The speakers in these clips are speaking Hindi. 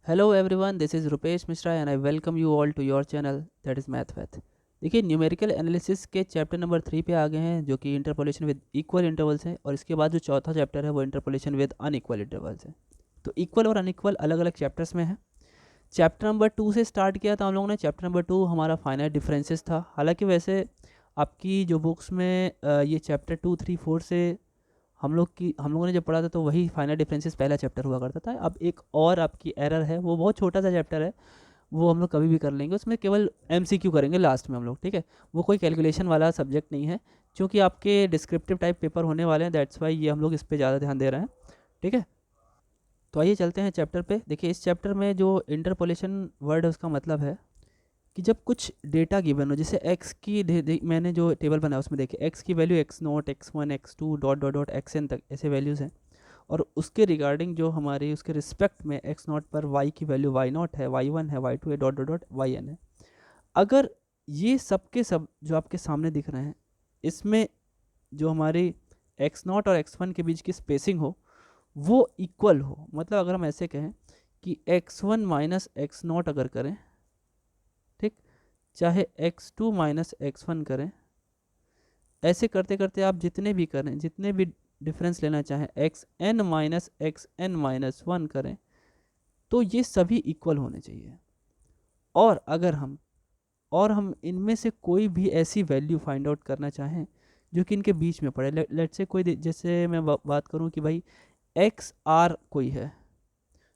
Hello everyone, this is Rupesh Mishra and I welcome you all to your channel that is math वैथ। देखिए, न्यूमेरिकल एनालिसिस के चैप्टर नंबर 3 पे आ गए हैं, जो कि इंटरपोलेशन विद इक्वल इंटरवल्स है। और इसके बाद जो चौथा चैप्टर है वो इंटरपोलेशन विद अनइक्वल इंटरवल्स है। तो इक्वल और अनइक्वल अलग अलग चैप्टर्स में है। चैप्टर नंबर 2 से स्टार्ट किया था हम लोगों ने। चैप्टर नंबर 2 हमारा फाइनाइट डिफरेंसेस था। हालांकि वैसे आपकी जो बुक्स में ये चैप्टर 2, 3, 4 से हम लोगों ने जब पढ़ा था तो वही फाइनल डिफरेंसेस पहला चैप्टर हुआ करता था। अब एक और आपकी एरर है, वो बहुत छोटा सा चैप्टर है, वो हम लोग कभी भी कर लेंगे। उसमें केवल एमसीक्यू करेंगे लास्ट में हम लोग, ठीक है। वो कोई कैलकुलेशन वाला सब्जेक्ट नहीं है, क्योंकि आपके डिस्क्रिप्टिव टाइप पेपर होने वाले हैं, दैट्स वाई ये हम लोग इस पर ज़्यादा ध्यान दे रहे हैं, ठीक है। तो आइए चलते हैं चैप्टर पे। देखिए, इस चैप्टर में जो इंटरपोलेशन वर्ड है उसका मतलब है कि जब कुछ डेटा गिवन हो, जैसे एक्स की मैंने जो टेबल बनाया उसमें देखिए एक्स की value x naught, x one, x two, dot dot dot x n तक ऐसे वैल्यूज़ हैं। और उसके रिगार्डिंग जो हमारी उसके रिस्पेक्ट में एक्स नॉट पर वाई की वैल्यू वाई नॉट है, वाई वन है, वाई टू है, dot dot dot y n है। अगर ये सब के सब जो आपके सामने दिख रहे हैं, इसमें जो हमारी एक्स नॉट और एक्स वन के बीच की स्पेसिंग हो वो इक्वल हो, मतलब अगर हम ऐसे कहें कि x one minus x naught अगर करें, ठीक, चाहे x two minus x one करें, ऐसे करते करते आप जितने भी करें, जितने भी डिफरेंस लेना चाहें, x n minus x n minus one करें, तो ये सभी इक्वल होने चाहिए। और अगर हम इनमें से कोई भी ऐसी वैल्यू फाइंड आउट करना चाहें जो कि इनके बीच में पड़े, लेट से कोई जैसे मैं बात करूं कि भाई एक्स आर कोई है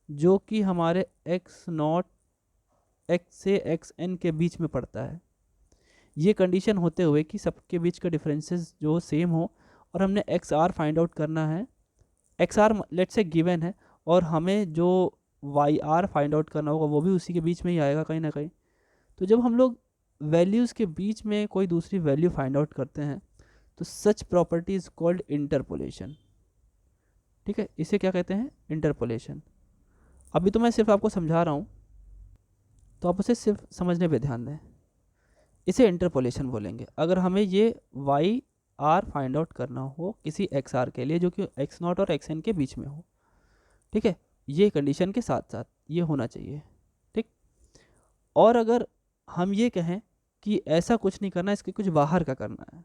जो कि हमारे एक्स नॉट एक्स से एक्स एन के बीच में पड़ता है, ये कंडीशन होते हुए कि सबके बीच का डिफरेंसेस जो सेम हो, और हमने एक्स आर फाइंड आउट करना है। एक्स आर लेट से गिवन है, और हमें जो वाई आर फाइंड आउट करना होगा वो भी उसी के बीच में ही आएगा कहीं ना कहीं। तो जब हम लोग वैल्यूज़ के बीच में कोई दूसरी वैल्यू फाइंड आउट करते हैं तो सच प्रॉपर्टी इज कॉल्ड इंटरपोलेशन, ठीक है। इसे क्या कहते हैं? इंटरपोलेशन। अभी तो मैं सिर्फ आपको समझा रहा हूँ, तो आप उसे सिर्फ समझने पे ध्यान दें। इसे इंटरपोलेशन बोलेंगे अगर हमें ये वाई आर फाइंड आउट करना हो किसी एक्स आर के लिए जो कि एक्स नॉट और एक्स एन के बीच में हो, ठीक है। ये कंडीशन के साथ साथ ये होना चाहिए, ठीक। और अगर हम ये कहें कि ऐसा कुछ नहीं करना, इसके कुछ बाहर का करना है,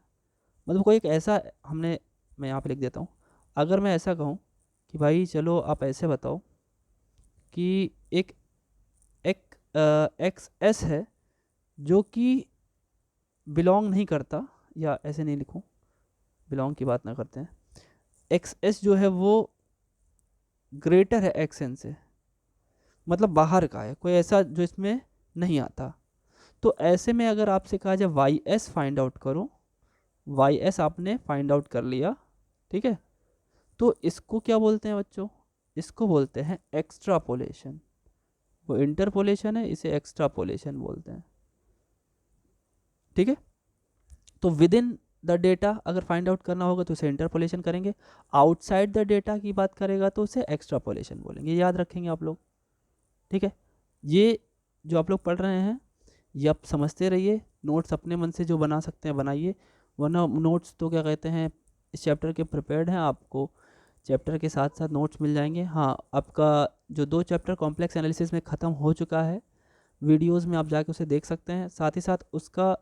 मतलब कोई एक ऐसा हमने, मैं यहाँ पे लिख देता हूँ। अगर मैं ऐसा कहूँ कि भाई चलो आप ऐसे बताओ कि एक एक एक्स एस है जो कि बिलोंग नहीं करता, या ऐसे नहीं लिखूँ, बिलोंग की बात ना करते हैं। एक्स एस जो है वो ग्रेटर है एक्स एन से, मतलब बाहर का है, कोई ऐसा जो इसमें नहीं आता। तो ऐसे में अगर आपसे कहा जाए वाई एस फाइंड आउट करो, वाई एस आपने फाइंड आउट कर लिया, ठीक है। तो इसको क्या बोलते हैं बच्चों? इसको बोलते हैं एक्स्ट्रापोलेशन। वो इंटरपोलेशन है, इसे एक्स्ट्रापोलेशन बोलते हैं, ठीक है। तो विद इन द डेटा अगर फाइंड आउट करना होगा तो उसे इंटरपोलेशन करेंगे, आउटसाइड द डेटा की बात करेगा तो उसे एक्स्ट्रापोलेशन बोलेंगे। याद रखेंगे आप लोग, ठीक है। ये जो आप लोग पढ़ रहे हैं ये आप समझते रहिए, नोट्स अपने मन से जो बना सकते हैं बनाइए, वरना नोट्स तो क्या कहते हैं इस चैप्टर के प्रिपेयर्ड हैं, आपको चैप्टर के साथ साथ नोट्स मिल जाएंगे। हाँ, आपका जो 2 चैप्टर कॉम्प्लेक्स एनालिसिस में ख़त्म हो चुका है, वीडियोस में आप जाके उसे देख सकते हैं। साथ ही साथ उसका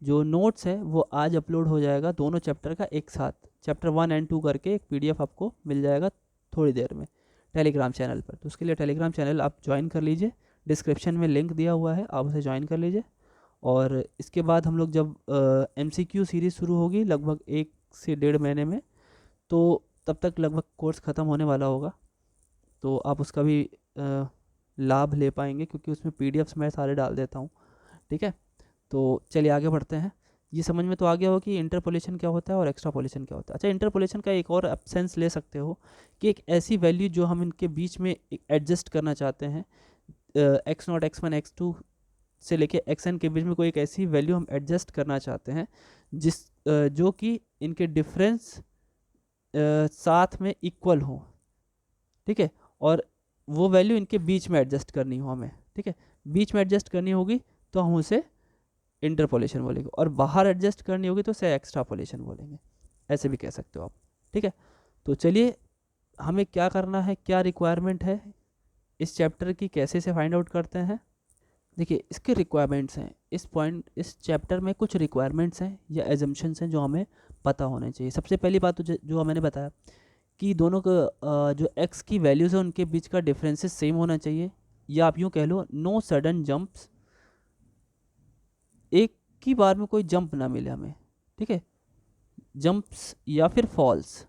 जो नोट्स है वो आज अपलोड हो जाएगा, दोनों चैप्टर का एक साथ, चैप्टर 1 एंड 2 करके एक पीडीएफ आपको मिल जाएगा थोड़ी देर में टेलीग्राम चैनल पर। तो उसके लिए टेलीग्राम चैनल आप ज्वाइन कर लीजिए, डिस्क्रिप्शन में लिंक दिया हुआ है, आप उसे ज्वाइन कर लीजिए। और इसके बाद हम लोग जब एमसीक्यू सीरीज़ शुरू होगी लगभग 1 से 1.5 महीने में, तो तब तक लगभग कोर्स ख़त्म होने वाला होगा, तो आप उसका भी लाभ ले पाएंगे, क्योंकि उसमें पीडीएफ्स मैं सारे डाल देता हूँ, ठीक है। तो चलिए आगे बढ़ते हैं। ये समझ में तो आ गया हो कि इंटरपोलेशन क्या होता है और एक्स्ट्रापोलेशन क्या होता है। अच्छा, इंटरपोलेशन का एक और आप सेंस ले सकते हो कि एक ऐसी वैल्यू जो हम इनके बीच में एडजस्ट करना चाहते हैं, x naught, x one, x two से लेके एक्स एन के बीच में कोई एक ऐसी वैल्यू हम एडजस्ट करना चाहते हैं जिस जो कि इनके डिफरेंस साथ में इक्वल हो, ठीक है। और वो वैल्यू इनके बीच में एडजस्ट करनी हो हमें, ठीक है। बीच में एडजस्ट करनी होगी तो हम उसे इंटरपोलेशन बोलेंगे, और बाहर एडजस्ट करनी होगी तो उसे एक्स्ट्रापोलेशन बोलेंगे, ऐसे भी कह सकते हो आप, ठीक है। तो चलिए, हमें क्या करना है, क्या रिक्वायरमेंट है इस चैप्टर की कैसे से फाइंड आउट करते हैं। देखिए इसके रिक्वायरमेंट्स हैं, इस चैप्टर में कुछ रिक्वायरमेंट्स हैं या एजम्पशंस हैं जो हमें पता होने चाहिए। सबसे पहली बात तो जो मैंने बताया कि दोनों का जो एक्स की वैल्यूज़ है उनके बीच का डिफरेंसेस सेम होना चाहिए, या आप यूँ कह लो नो सडन जंप्स, एक ही बार में कोई जंप ना मिले हमें, ठीक है। जंप्स या फिर फॉल्स,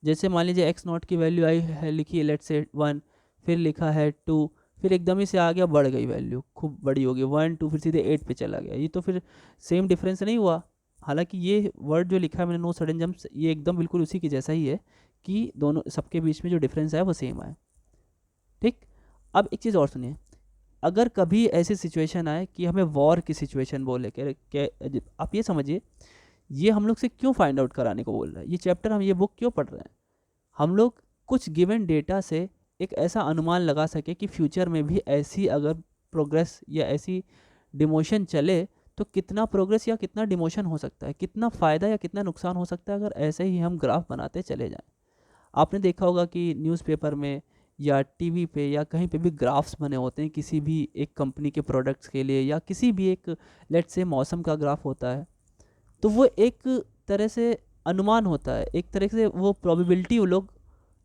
जैसे मान लीजिए एक्स नॉट की वैल्यू आई है, लिखी है लेट से 1, फिर लिखा है 2, फिर एकदम ही से आ गया बढ़ गई वैल्यू, खूब बड़ी हो गई 1 2, फिर सीधे 8 पे चला गया, ये तो फिर सेम डिफरेंस नहीं हुआ। हालांकि ये वर्ड जो लिखा है मैंने नो सडन जंप्स, ये एकदम बिल्कुल उसी की जैसा ही है कि दोनों सबके बीच में जो डिफरेंस है वो सेम आए, ठीक। अब एक चीज़ और सुनिए, अगर कभी ऐसी सिचुएशन आए कि हमें वॉर की सिचुएशन बोले कि आप ये समझिए, ये हम लोग से क्यों फाइंड आउट कराने को बोल रहा है ये चैप्टर, हम ये बुक क्यों पढ़ रहे हैं। हम लोग कुछ गिवन डेटा से एक ऐसा अनुमान लगा सके कि फ्यूचर में भी ऐसी अगर प्रोग्रेस या ऐसी डिमोशन चले तो कितना प्रोग्रेस या कितना डिमोशन हो सकता है, कितना फ़ायदा या कितना नुकसान हो सकता है अगर ऐसे ही हम ग्राफ बनाते चले जाएं। आपने देखा होगा कि न्यूज़पेपर में या टीवी पे या कहीं पे भी ग्राफ्स बने होते हैं किसी भी एक कंपनी के प्रोडक्ट्स के लिए, या किसी भी एक लेट से मौसम का ग्राफ होता है, तो वो एक तरह से अनुमान होता है, एक तरह से वो प्रोबेबिलिटी वो लोग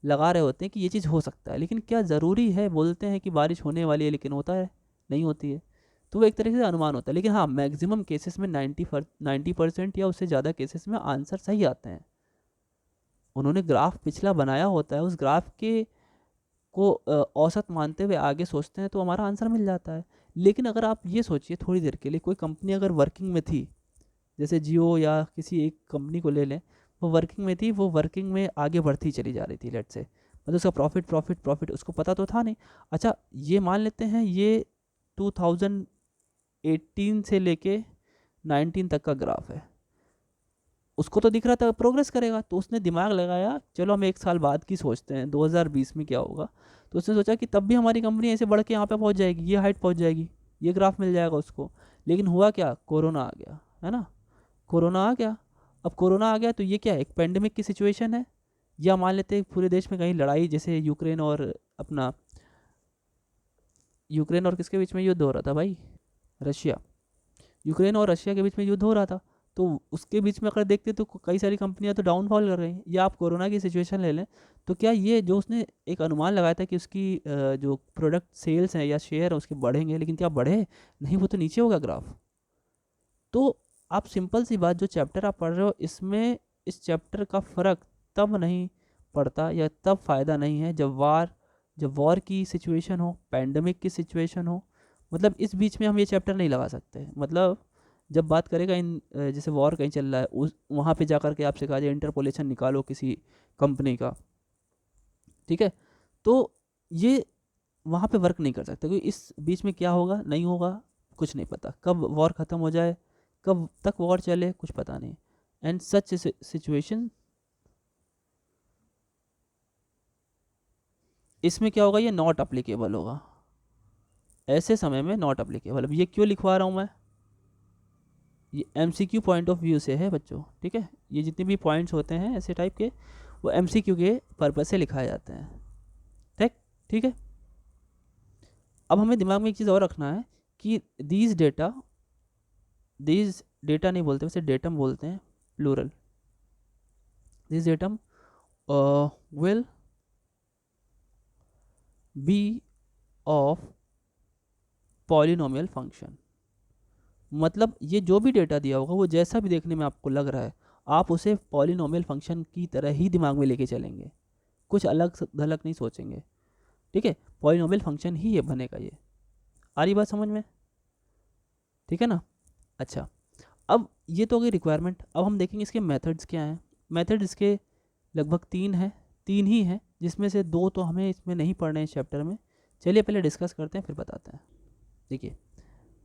लगा रहे होते हैं कि ये चीज़ हो सकता है। लेकिन क्या ज़रूरी है, बोलते हैं कि बारिश होने वाली है लेकिन होता है नहीं होती है, तो वो एक तरह से अनुमान होता है। लेकिन हाँ, मैक्सिमम केसेस में 90% या उससे ज़्यादा केसेस में आंसर सही आते हैं। उन्होंने ग्राफ पिछला बनाया होता है, उस ग्राफ के को औसत मानते हुए आगे सोचते हैं तो हमारा आंसर मिल जाता है। लेकिन अगर आप ये सोचिए थोड़ी देर के लिए, कोई कंपनी अगर वर्किंग में थी, जैसे जियो या किसी एक कंपनी को ले लें, वो वर्किंग में थी, वो वर्किंग में आगे बढ़ती चली जा रही थी लेट से, मतलब उसका प्रॉफिट प्रॉफिट प्रॉफिट उसको पता तो था नहीं। अच्छा ये मान लेते हैं ये 2018 से लेके 19 तक का ग्राफ है, उसको तो दिख रहा था प्रोग्रेस करेगा, तो उसने दिमाग लगाया चलो हम एक साल बाद की सोचते हैं 2020 में क्या होगा। तो उसने सोचा कि तब भी हमारी कंपनी ऐसे बढ़ के यहाँ पे पहुँच जाएगी, ये हाइट पहुँच जाएगी, ये ग्राफ मिल जाएगा उसको। लेकिन हुआ क्या, कोरोना आ गया, है ना, कोरोना आ गया। अब कोरोना आ गया तो ये क्या है, एक पेंडेमिक की सिचुएशन है, या मान लेते हैं पूरे देश में कहीं लड़ाई, जैसे यूक्रेन और किसके बीच में युद्ध हो रहा था भाई, रशिया, यूक्रेन और रशिया के बीच में युद्ध हो रहा था। तो उसके बीच में अगर देखते तो कई सारी कंपनियां तो डाउनफॉल कर रही हैं, या आप कोरोना की सिचुएशन ले लें, तो क्या ये जो उसने एक अनुमान लगाया था कि उसकी जो प्रोडक्ट सेल्स हैं या शेयर है उसके बढ़ेंगे, लेकिन क्या बढ़े, नहीं, वो तो नीचे होगा ग्राफ। तो आप सिंपल सी बात, जो चैप्टर आप पढ़ रहे हो इसमें इस चैप्टर का फ़र्क तब नहीं पड़ता या तब फ़ायदा नहीं है जब वॉर की सिचुएशन हो, पैंडमिक की सिचुएशन हो, मतलब इस बीच में हम ये चैप्टर नहीं लगा सकते। मतलब जब बात करेगा जैसे वॉर कहीं चल रहा है, उस वहाँ पे जा कर के आपसे कहा जाए इंटरपोलेशन निकालो किसी कंपनी का, ठीक है, तो ये वहाँ पे वर्क नहीं कर सकता, क्योंकि इस बीच में क्या होगा नहीं होगा कुछ नहीं पता, कब वॉर ख़त्म हो जाए, कब तक वॉर चले, कुछ पता नहीं। एंड सच सिचुएशन, इसमें क्या होगा, ये नॉट अप्लीकेबल होगा, ऐसे समय में नॉट अप्लीकेबल। अब ये क्यों लिखवा रहा हूँ मैं, ये एमसीक्यू पॉइंट ऑफ व्यू से है बच्चों, ठीक है, ये जितने भी पॉइंट्स होते हैं ऐसे टाइप के, वो एमसीक्यू के पर्पज से लिखाए जाते हैं, ठीक, ठीक है। अब हमें दिमाग में एक चीज़ और रखना है कि दीज डेटा नहीं बोलते, वैसे डेटम बोलते हैं, plural, this datum will be of polynomial function. मतलब ये जो भी डेटा दिया होगा वो जैसा भी देखने में आपको लग रहा है, आप उसे पॉलिनोमियल फंक्शन की तरह ही दिमाग में लेके चलेंगे, कुछ अलग थलग नहीं सोचेंगे, ठीक है, पॉलिनोमियल फंक्शन ही ये बनेगा। ये आ रही बात समझ में, ठीक है ना। अच्छा, अब ये तो हो गई रिक्वायरमेंट। अब हम देखेंगे इसके मेथड्स क्या हैं। मेथड इसके लगभग तीन ही हैं, जिसमें से दो तो हमें इसमें नहीं पढ़ने हैं चैप्टर में। चलिए पहले डिस्कस करते हैं फिर बताते हैं। देखिए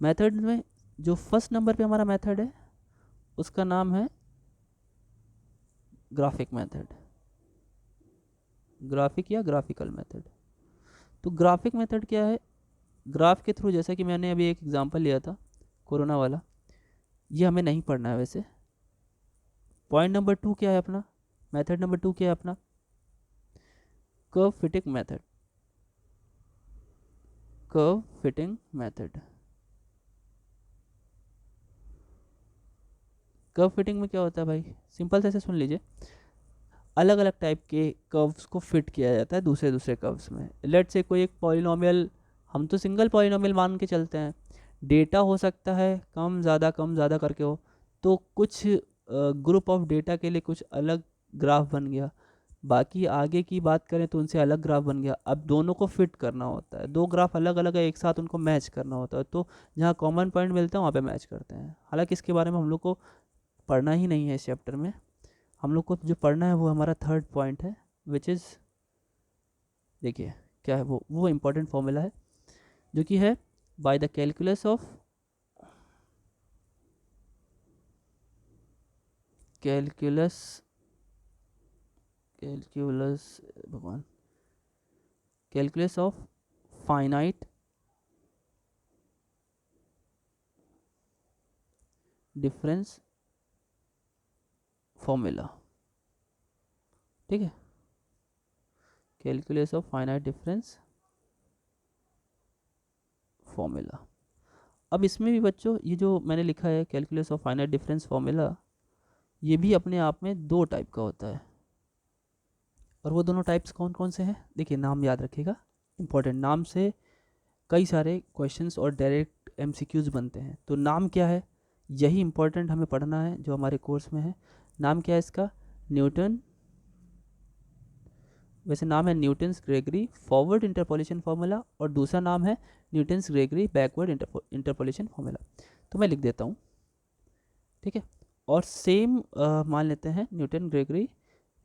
मेथड में जो फर्स्ट नंबर पे हमारा मेथड है उसका नाम है ग्राफिक मेथड, ग्राफिक या ग्राफिकल मेथड। तो ग्राफिक मेथड क्या है, ग्राफ के थ्रू, जैसा कि मैंने अभी एक एग्जांपल लिया था कोरोना वाला, ये हमें नहीं पढ़ना है वैसे। पॉइंट नंबर 2 क्या है अपना, मेथड नंबर 2 क्या है अपना, curve fitting method. Curve fitting method. Curve fitting में क्या होता है भाई, सिंपल से ऐसे सुन लीजिए, अलग अलग टाइप के कर्व्स को फिट किया जाता है दूसरे दूसरे कर्व्स में। लेट से कोई एक पॉलिनोमियल, हम तो सिंगल पॉलिनोमियल मान के चलते हैं, डेटा हो सकता है कम ज़्यादा करके हो, तो कुछ ग्रुप ऑफ डेटा के लिए कुछ अलग ग्राफ बन गया, बाकी आगे की बात करें तो उनसे अलग ग्राफ बन गया। अब दोनों को फिट करना होता है, दो ग्राफ अलग अलग है, एक साथ उनको मैच करना होता है, तो जहाँ कॉमन पॉइंट मिलता है वहाँ पे मैच करते हैं। हालांकि इसके बारे में हम लोग को पढ़ना ही नहीं है इस चैप्टर में, हम लोग को जो पढ़ना है वो हमारा थर्ड पॉइंट है, विच इज़, देखिए क्या है वो इम्पोर्टेंट फॉर्मूला है जो कि है बाय द कैलकुलस ऑफ भगवान calculus of finite difference formula. ठीक है, calculus of finite difference formula. अब इसमें भी बच्चों ये जो मैंने लिखा है calculus of finite difference formula, ये भी अपने आप में दो टाइप का होता है। और वो दोनों टाइप्स कौन कौन से हैं, देखिए नाम याद रखिएगा, इंपॉर्टेंट, नाम से कई सारे क्वेश्चंस और डायरेक्ट एमसीक्यूज बनते हैं। तो नाम क्या है, यही इंपॉर्टेंट हमें पढ़ना है जो हमारे कोर्स में है। नाम क्या है इसका, न्यूटन, वैसे नाम है Newton's Gregory forward interpolation formula, और दूसरा नाम है Newton's Gregory backward interpolation formula. तो मैं लिख देता हूँ, ठीक है। और सेम मान लेते हैं न्यूटन ग्रेगरी,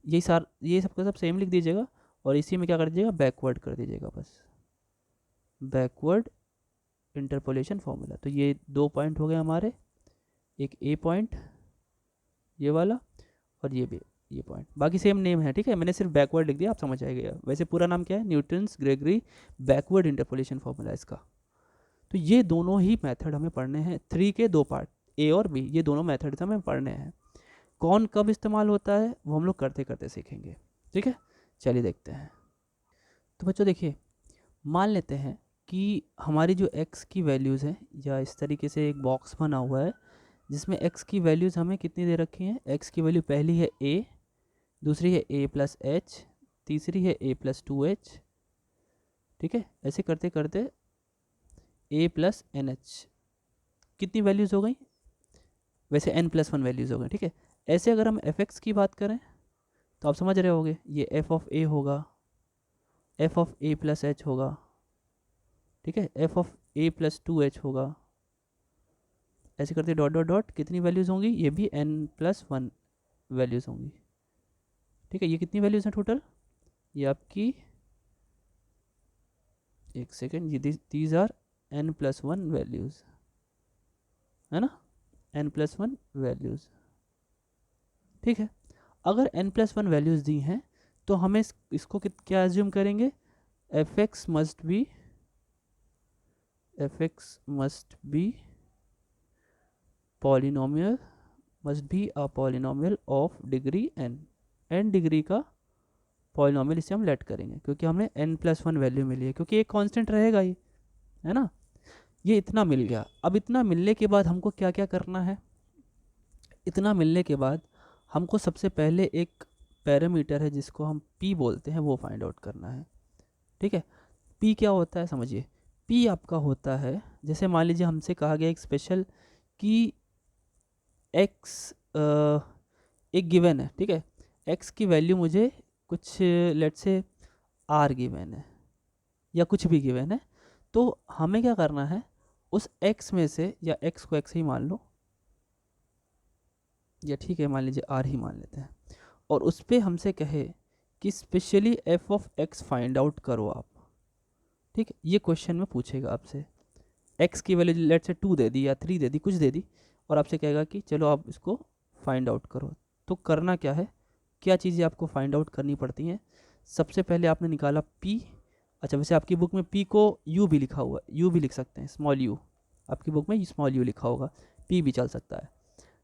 ये सबका सब सेम लिख दीजिएगा, और इसी में क्या कर दीजिएगा, बैकवर्ड कर दीजिएगा, बस बैकवर्ड इंटरपोलेशन फार्मूला। तो ये दो पॉइंट हो गए हमारे, एक ए पॉइंट ये वाला, और ये भी ये पॉइंट, बाकी सेम नेम है, ठीक है, मैंने सिर्फ बैकवर्ड लिख दिया, आप समझ आएगा। वैसे पूरा नाम क्या है, Newton's Gregory backward interpolation formula इसका। तो ये दोनों ही मेथड हमें पढ़ने हैं, 3 के 2 पार्ट, ए और बी, ये दोनों मेथड्स हमें पढ़ने हैं। कौन कब इस्तेमाल होता है वो हम लोग करते करते सीखेंगे, ठीक है। चलिए देखते हैं। तो बच्चों देखिए, मान लेते हैं कि हमारी जो x की वैल्यूज़ हैं, या इस तरीके से एक बॉक्स बना हुआ है जिसमें x की वैल्यूज़ हमें कितनी दे रखी हैं। x की वैल्यू पहली है a, दूसरी है a प्लस एच, तीसरी है a प्लस 2h, ठीक है। ऐसे करते करते a प्लस एन एच, कितनी वैल्यूज़ हो गई, वैसे n प्लस 1 वैल्यूज़ हो गई, ठीक है। ऐसे अगर हम f(x) की बात करें तो आप समझ रहे होगे, ये f ऑफ a होगा, f of a plus H होगा, ठीक है, f of a plus 2h होगा। ऐसे करते डॉट डॉट डॉट कितनी वैल्यूज़ होंगी, ये भी n प्लस 1 वैल्यूज़ होंगी, ठीक है। ये कितनी वैल्यूज़ हैं टोटल, ये आपकी, एक सेकेंड, ये these are n plus 1 values, है ना, n प्लस 1 वैल्यूज़, ठीक है। अगर n प्लस 1 वैल्यूज़ दी हैं तो हमें इसको क्या एज्यूम करेंगे, f(x) must be polynomial, must be a polynomial of degree n degree का पॉलिनोमियल, इसे हम लेट करेंगे क्योंकि हमें n प्लस 1 वैल्यू मिली है, क्योंकि एक कांस्टेंट रहेगा ही, है ना। ये इतना मिल गया। अब इतना मिलने के बाद हमको क्या क्या करना है, इतना मिलने के बाद हमको सबसे पहले एक पैरामीटर है जिसको हम p बोलते हैं, वो फाइंड आउट करना है, ठीक है। p क्या होता है समझिए, p आपका होता है, जैसे मान लीजिए हमसे कहा गया एक स्पेशल कि x एक गिवन है, ठीक है, x की वैल्यू मुझे कुछ लेट से r गिवन है, या कुछ भी गिवन है, तो हमें क्या करना है, उस x में से, या x को x ही मान लो, या ठीक है मान लीजिए r ही मान लेते हैं, और उस पर हमसे कहे कि specially f of x find out करो आप, ठीक है। ये क्वेश्चन में पूछेगा आपसे, x की वैल्यू लेट से 2 दे दी या 3 दे दी, कुछ दे दी, और आपसे कहेगा कि चलो आप इसको फाइंड आउट करो। तो करना क्या है, क्या चीज़ें आपको फाइंड आउट करनी पड़ती हैं। सबसे पहले आपने निकाला p, अच्छा वैसे आपकी बुक में p को u भी लिखा हुआ है, u भी लिख सकते हैं, स्मॉल u, आपकी बुक में स्मॉल u लिखा होगा, p भी चल सकता है,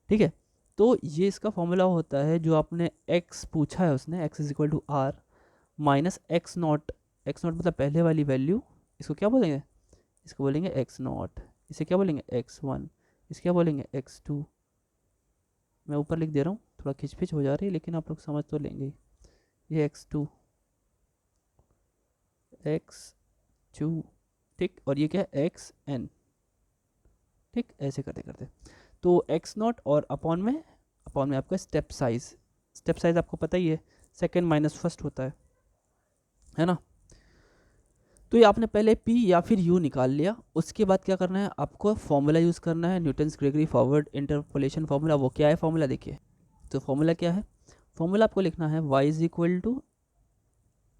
ठीक है। तो ये इसका फॉर्मूला होता है, जो आपने x पूछा है उसने, x is equal to r minus x naught, x naught मतलब पहले वाली वैल्यू, इसको क्या बोलेंगे, इसको बोलेंगे x0, इसे क्या बोलेंगे x1, इसे क्या बोलेंगे x2। मैं ऊपर लिख दे रहा हूँ, थोड़ा खिचपिच हो जा रही है लेकिन आप लोग समझ तो लेंगे ही। ये x2 x2 ठीक, और ये क्या है xn ठीक, ऐसे करते करते तो x0 और अपॉन में आपका स्टेप साइज आपको पता ही है, सेकंड माइनस फर्स्ट होता है ना। तो ये आपने पहले p या फिर u निकाल लिया, उसके बाद क्या करना है, आपको फॉर्मूला यूज़ करना है, Newton's Gregory forward interpolation formula. वो क्या है फॉर्मूला देखिए, तो फॉर्मूला क्या है, फॉर्मूला आपको लिखना है y is equal to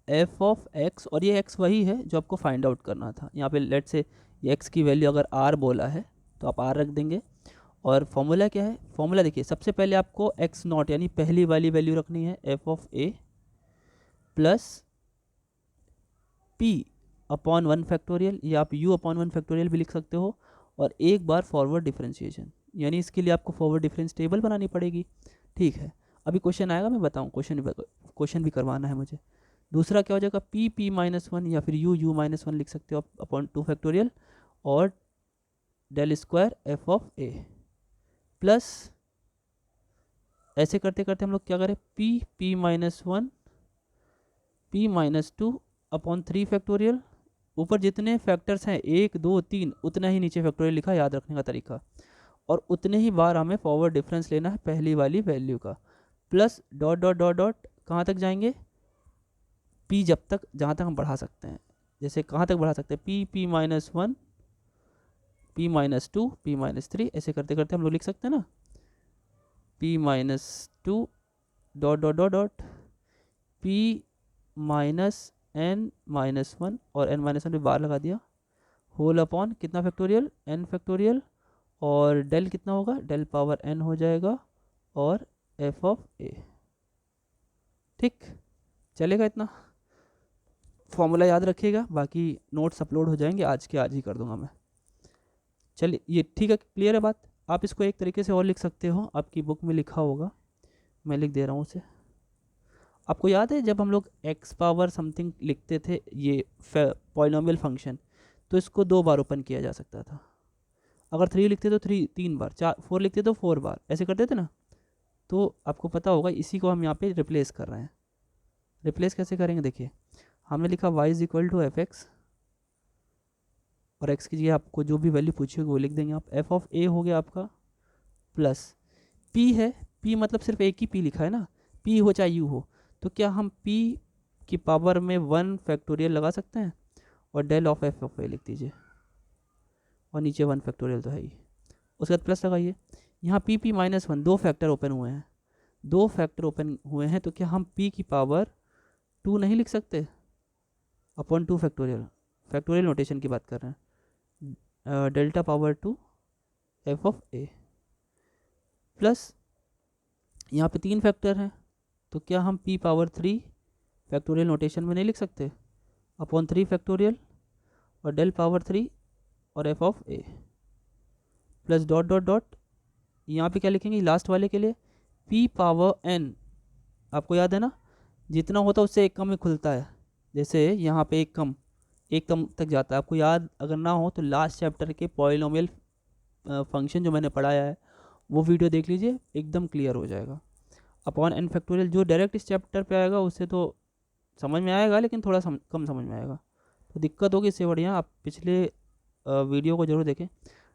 f of x, और ये x वही है जो आपको फाइंड आउट करना था। यहाँ पे लेट से ये x की वैल्यू अगर r बोला है तो आप r रख देंगे। और फॉर्मूला क्या है, फॉर्मूला देखिए सबसे पहले आपको x0 यानी पहली वाली वैल्यू रखनी है f of a plus p upon 1 factorial, या आप u अपॉन 1 फैक्टोरियल भी लिख सकते हो, और एक बार फॉरवर्ड डिफरेंशिएशन, यानी इसके लिए आपको फॉरवर्ड डिफरेंस टेबल बनानी पड़ेगी। ठीक है, अभी क्वेश्चन आएगा मैं बताऊँ, क्वेश्चन भी करवाना है मुझे। दूसरा क्या हो जाएगा, p माइनस 1 या फिर u माइनस 1 लिख सकते हो आप अपॉन 2 फैक्टोरियल, और del square f of a plus, ऐसे करते करते हम लोग क्या करें, p minus 1 p minus 2 upon 3 factorial, ऊपर जितने फैक्टर्स हैं 1 2 3 उतना ही नीचे फैक्टोरियल लिखा, याद रखने का तरीका, और उतने ही बार हमें फॉरवर्ड डिफरेंस लेना है पहली वाली वैल्यू का, plus dot dot dot dot कहाँ तक जाएंगे, p जब तक जहाँ तक हम बढ़ा सकते हैं, जैसे कहाँ तक बढ़ा सकते हैं, p minus 1 p minus 2 p minus 3, ऐसे करते करते हम लोग लिख सकते हैं ना, p minus 2 dot dot dot dot p minus n minus 1, और n माइनस 1 पे बार लगा दिया, होल अपॉन कितना फैक्टोरियल n फैक्टोरियल, और डेल कितना होगा, डेल पावर n हो जाएगा, और f ऑफ a। ठीक, चलेगा इतना, फॉर्मूला याद रखिएगा, बाकी नोट्स अपलोड हो जाएंगे, आज के आज ही कर दूंगा मैं। चलिए ये ठीक है, क्लियर है बात। आप इसको एक तरीके से और लिख सकते हो, आपकी बुक में लिखा होगा, मैं लिख दे रहा हूँ उसे। आपको याद है जब हम लोग x पावर समथिंग लिखते थे, ये पॉलिनोमियल फंक्शन, तो इसको 2 बार ओपन किया जा सकता था। अगर 3 लिखते तो 3 बार, 4 लिखते तो 4 बार, ऐसे करते थे ना। तो आपको पता होगा, इसी को हम यहाँ पे रिप्लेस कर रहे हैं। रिप्लेस कैसे करेंगे, देखिए हमने लिखा y is equal to f x, और x की जगह आपको जो भी वैल्यू पूछेगी वो लिख देंगे आप, f ऑफ a हो गया आपका, प्लस p है, p मतलब सिर्फ एक ही p लिखा है ना, p हो चाहे u हो, तो क्या हम p की पावर में 1 फैक्टोरियल लगा सकते हैं, और del of f of a लिख दीजिए, और नीचे 1 फैक्टोरियल तो है ही, उसके बाद प्लस लगाइए। यहाँ p माइनस 1 2 फैक्टर ओपन हुए हैं, 2 फैक्टर ओपन हुए हैं, तो क्या हम p की पावर 2 नहीं लिख सकते, अपॉन 2 फैक्टोरियल, फैक्टोरियल नोटेशन की बात कर रहे हैं, delta power 2 F of a, plus यहाँ पे 3 फैक्टर हैं, तो क्या हम p पावर 3 फैक्टोरियल नोटेशन में नहीं लिख सकते, अपॉन 3 फैक्टोरियल, और डेल पावर 3 और F of a, plus dot dot dot, यहाँ पे क्या लिखेंगे लास्ट वाले के लिए, p पावर n, आपको याद है ना, जितना होता है उससे एक कम में खुलता है, जैसे यहाँ पे एक कम तक जाता है। आपको याद अगर ना हो तो लास्ट चैप्टर के पॉलिनोमियल फंक्शन जो मैंने पढ़ाया है वो वीडियो देख लीजिए, एकदम क्लियर हो जाएगा। अपॉन n फैक्टोरियल जो डायरेक्ट इस चैप्टर पे आएगा उससे तो समझ में आएगा, लेकिन थोड़ा कम समझ में आएगा, तो दिक्कत होगी। इससे बढ़िया आप पिछले वीडियो को जरूर देखें।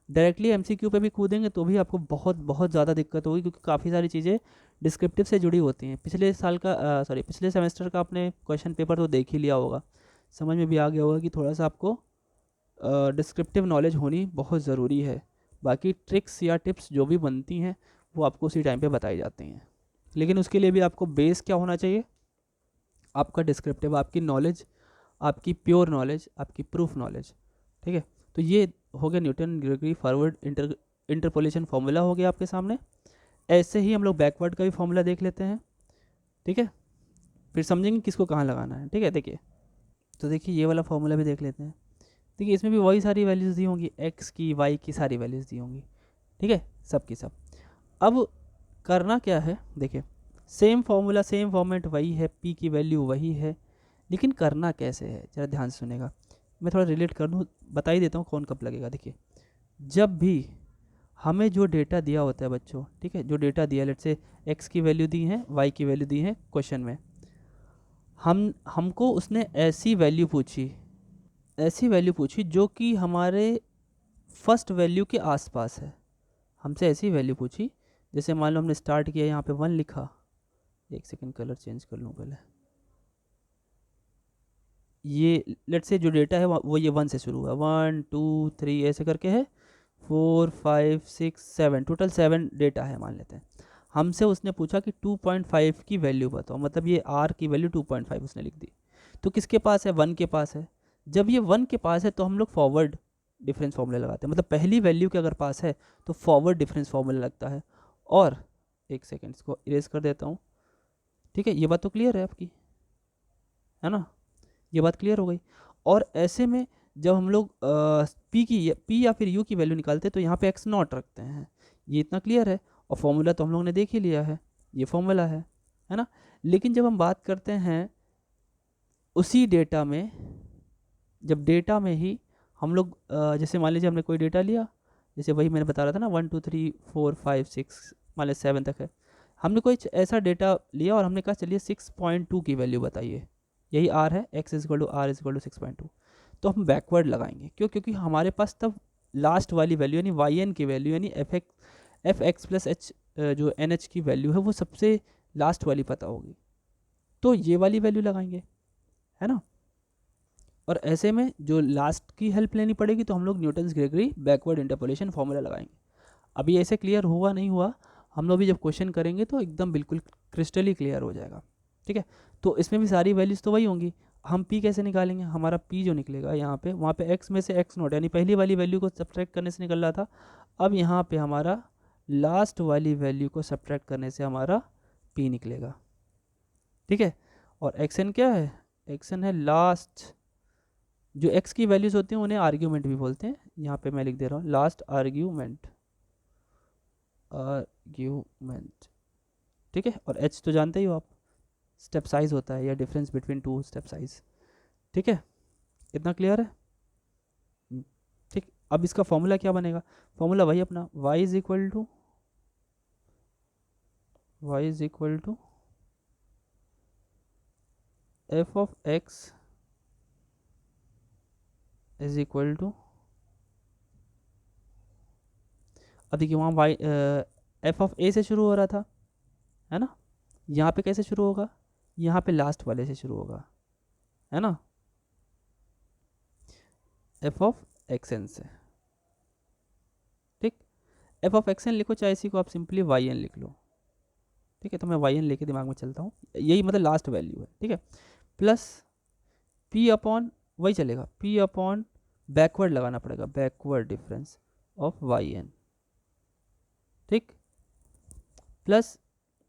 डायरेक्टली MCQ पे भी कूदेंगे तो भी आपको बहुत ज़्यादा दिक्कत होगी, क्योंकि काफ़ी सारी चीज़ें डिस्क्रिप्टिव से जुड़ी होती हैं। पिछले सेमेस्टर का आपने क्वेश्चन पेपर तो देख ही लिया होगा, समझ में भी आ गया होगा कि थोड़ा सा आपको डिस्क्रिप्टिव नॉलेज होनी बहुत ज़रूरी है। बाकी ट्रिक्स या टिप्स जो भी बनती हैं वो आपको उसी टाइम पे बताई जाती हैं, लेकिन उसके लिए भी आपको बेस क्या होना चाहिए, आपका डिस्क्रिप्टिव, आपकी नॉलेज, आपकी प्योर नॉलेज, आपकी प्रूफ नॉलेज। ठीक है, तो ये हो गया Newton Gregory forward interpolation formula हो गया आपके सामने। ऐसे ही हम लोग बैकवर्ड का भी फॉर्मूला देख लेते हैं। ठीक है, फिर समझेंगे किसको कहाँ लगाना है। ठीक है, देखिए तो देखिए ये वाला फॉर्मूला भी देख लेते हैं। देखिए इसमें भी वही सारी वैल्यूज़ दी होंगी, एक्स की वाई की सारी वैल्यूज़ दी होंगी। ठीक है, सब की सब। अब करना क्या है, देखिए सेम फॉर्मूला सेम फॉर्मेट वही है, पी की वैल्यू वही है, लेकिन करना कैसे है जरा ध्यान से सुनेगा। मैं थोड़ा रिलेट कर दूँ, बता ही देता हूँ कौन कब लगेगा। देखिए, जब भी हमें जो डेटा दिया होता है बच्चों, ठीक है, जो डेटा दिया, लेट्स से एक्स की वैल्यू दी है, वाई की वैल्यू दी है क्वेश्चन में, हमको उसने ऐसी वैल्यू पूछी जो कि हमारे फर्स्ट वैल्यू के आसपास है। हमसे ऐसी वैल्यू पूछी, जैसे मान लो हमने स्टार्ट किया, यहाँ पे 1 लिखा, एक सेकंड कलर चेंज कर लूँ पहले, ये लेट्स से जो डेटा है वो ये 1 से शुरू हुआ, 1 2 3 ऐसे करके है, 4 5 6 7, टोटल 7 डेटा है मान लेते हैं। हमसे उसने पूछा कि 2.5 की वैल्यू बताओ, मतलब ये आर की वैल्यू 2.5 उसने लिख दी। तो किसके पास है? 1 के पास है। जब ये 1 के पास है तो हम लोग फॉरवर्ड डिफरेंस फॉर्मूला लगाते हैं, मतलब पहली वैल्यू के अगर पास है तो फॉरवर्ड डिफरेंस फॉर्मूला लगता है। और एक सेकेंड इसको इरेज कर देता हूँ, ठीक है, ये बात तो क्लियर है आपकी, है ना, ये बात क्लियर हो गई। और ऐसे में जब हम लोग पी या फिर यू की वैल्यू निकालते हैं तो यहाँ पे एक्स नॉट रखते हैं, ये इतना क्लियर है। और फॉर्मूला तो हम लोग ने देख ही लिया है, ये फॉर्मूला है ना। लेकिन जब हम बात करते हैं उसी डेटा में, जब डेटा में ही हम लोग जैसे मान लीजिए हमने कोई डेटा लिया, जैसे वही मैंने बता रहा था ना, 1 2 3 4 5 6 मान लीजिए 7 तक है, हमने कोई ऐसा डेटा लिया और हमने कहा चलिए 6.2 की वैल्यू बताइए, यही आर है, x is equal to r is equal to 6.2। तो हम बैकवर्ड लगाएंगे, क्यों? क्योंकि हमारे पास तब लास्ट वाली वैल्यू यानी वाई एन की वैल्यू यानी एफ एक्स प्लस एच जो एन एच की वैल्यू है वो सबसे लास्ट वाली पता होगी, तो ये वाली वैल्यू लगाएंगे, है ना। और ऐसे में जो लास्ट की हेल्प लेनी पड़ेगी तो हम लोग Newton's Gregory backward interpolation formula लगाएंगे। अभी ऐसे क्लियर हुआ नहीं हुआ, हम लोग भी जब क्वेश्चन करेंगे तो एकदम बिल्कुल क्रिस्टली क्लियर हो जाएगा, ठीक है। तो इसमें भी सारी वैल्यूज़ तो वही होंगी। हम पी कैसे निकालेंगे? हमारा पी जो निकलेगा यहाँ पे, वहाँ पे एक्स में से एक्स नोट यानी पहली वाली वैल्यू को सब्ट्रैक्ट करने से निकल रहा था, अब यहाँ पे हमारा लास्ट वाली वैल्यू को सब्ट्रैक्ट करने से हमारा पी निकलेगा, ठीक है। और एक्सन क्या है? एक्सन है लास्ट, जो एक्स की वैल्यूज़ होती हैं उन्हें आर्ग्यूमेंट भी बोलते हैं, यहाँ पे मैं लिख दे रहा हूँ लास्ट आर्ग्यूमेंट, ठीक है। और एच तो जानते ही हो आप, स्टेप साइज होता है या difference between two step size, ठीक है। इतना क्लियर है? ठीक। अब इसका फॉर्मूला क्या बनेगा? फॉर्मूला वही अपना, y is equal to f of x is equal to, अब देखिए वहाँ वाई एफ ऑफ ए से शुरू हो रहा था, है ना, यहाँ पे कैसे शुरू होगा? यहाँ पे लास्ट वाले से शुरू होगा, है ना, एफ ऑफ एक्स एन से, ठीक। एफ ऑफ एक्स एन लिखो, चाहे इसी को आप सिंपली वाई एन लिख लो, ठीक है। तो मैं वाई एन लेके दिमाग में चलता हूँ, यही मतलब लास्ट वैल्यू है, ठीक है। प्लस पी अपॉन, वही चलेगा, पी अपॉन बैकवर्ड लगाना पड़ेगा, backward difference of y n, ठीक। प्लस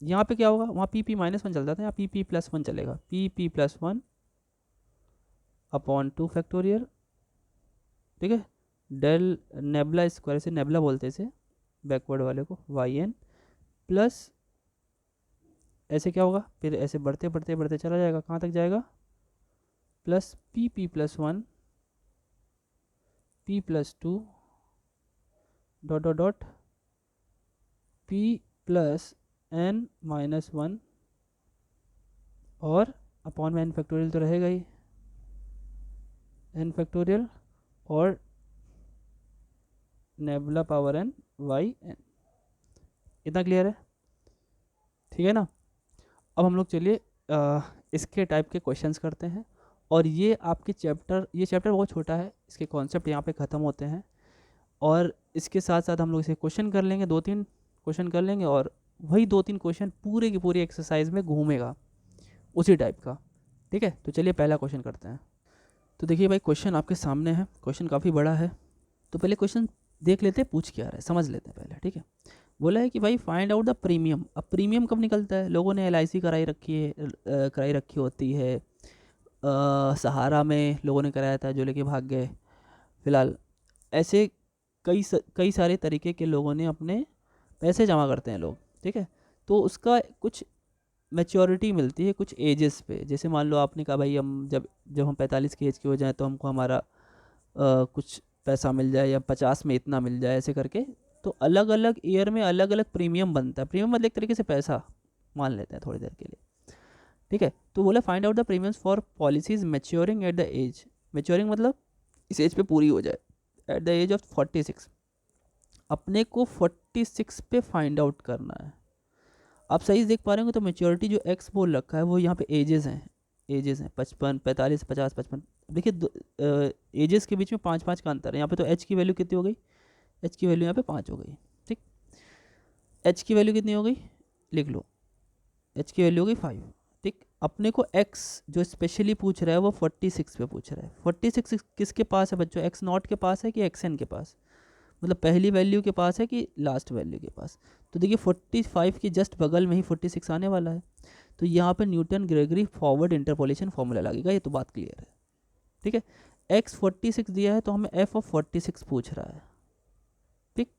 यहाँ पे क्या होगा? वहाँ पी पी -1 चलता था, यहाँ पी पी +1 चलेगा, पी पी +1 अपॉन 2 फैक्टोरियल, ठीक है, डेल नेबला स्क्वायर, से नेबला बोलते इसे बैकवर्ड वाले को, वाई एन प्लस ऐसे क्या होगा फिर, ऐसे बढ़ते बढ़ते बढ़ते चला जाएगा, कहाँ तक जाएगा? Plus p p +1 p +2 dot dot dot p plus n -1 और अपॉन में n फैक्टोरियल तो रहेगा ही, n फैक्टोरियल और nabla power n y n। इतना क्लियर है? ठीक है ना। अब हम लोग चलिए इसके टाइप के क्वेश्चंस करते हैं। और ये आपके ये चैप्टर बहुत छोटा है, इसके कॉन्सेप्ट यहाँ पे ख़त्म होते हैं। और इसके साथ साथ हम लोग इसे क्वेश्चन कर लेंगे, 2-3 क्वेश्चन कर लेंगे, और वही 2-3 क्वेश्चन पूरे की पूरी एक्सरसाइज में घूमेगा उसी टाइप का। ठीक है, तो चलिए पहला क्वेश्चन करते हैं। तो देखिए भाई, क्वेश्चन आपके सामने है, क्वेश्चन काफ़ी बड़ा है। तो पहले क्वेश्चन देख लेते हैं, पूछ क्या रहा है, समझ लेते हैं पहले। ठीक है, बोला है कि भाई फाइंड आउट द प्रीमियम। अब प्रीमियम कब निकलता है? लोगों ने LIC कराई रखी होती है, सहारा में लोगों ने कराया था जो लेके भाग गए। फिलहाल ऐसे कई सारे तरीके के लोगों ने अपने पैसे जमा करते हैं लोग। ठीक है, तो उसका कुछ मैच्योरिटी मिलती है कुछ एजेस पे। जैसे मान लो आपने कहा भाई हम जब हम 45 की एज के हो जाए तो हमको हमारा कुछ पैसा मिल जाए या 50 में इतना मिल जाए, ऐसे करके। तो अलग अलग ईयर में अलग अलग प्रीमियम बनता है। प्रीमियम मतलब एक तरीके से पैसा मान लेते हैं थोड़ी देर के लिए, ठीक है। तो बोला find out the premiums for policies maturing at the age, maturing मतलब इस एज पे पूरी हो जाए, एट द एज ऑफ 46। अपने को 46 पे फाइंड आउट करना है। आप सही से देख पा रहे होंगे तो मेच्योरिटी जो एक्स बोल रखा है वो यहाँ पे एजेस हैं, एजेस हैं 55, 45, 50, 55। देखिए एजेस के बीच में 5 5 का अंतर है। यहाँ पे तो एच की वैल्यू कितनी हो गई, एच की वैल्यू यहाँ पे 5 हो गई, ठीक। एच की वैल्यू कितनी हो गई, लिख लो, एच की वैल्यू हो गई 5, ठीक। अपने को एक्स जो स्पेशली पूछ रहा है वो 46 पे पूछ रहा है। 46 किसके पास है बच्चों, एक्स नॉट के पास है कि एक्स एन के पास, मतलब पहली वैल्यू के पास है कि लास्ट वैल्यू के पास। तो देखिए 45 की जस्ट बगल में ही 46 आने वाला है। तो यहाँ पे Newton Gregory forward interpolation formula लगेगा, ये तो बात क्लियर है, ठीक है। एक्स 46 दिया है तो हमें एफ ऑफ 46 पूछ रहा है, ठीक,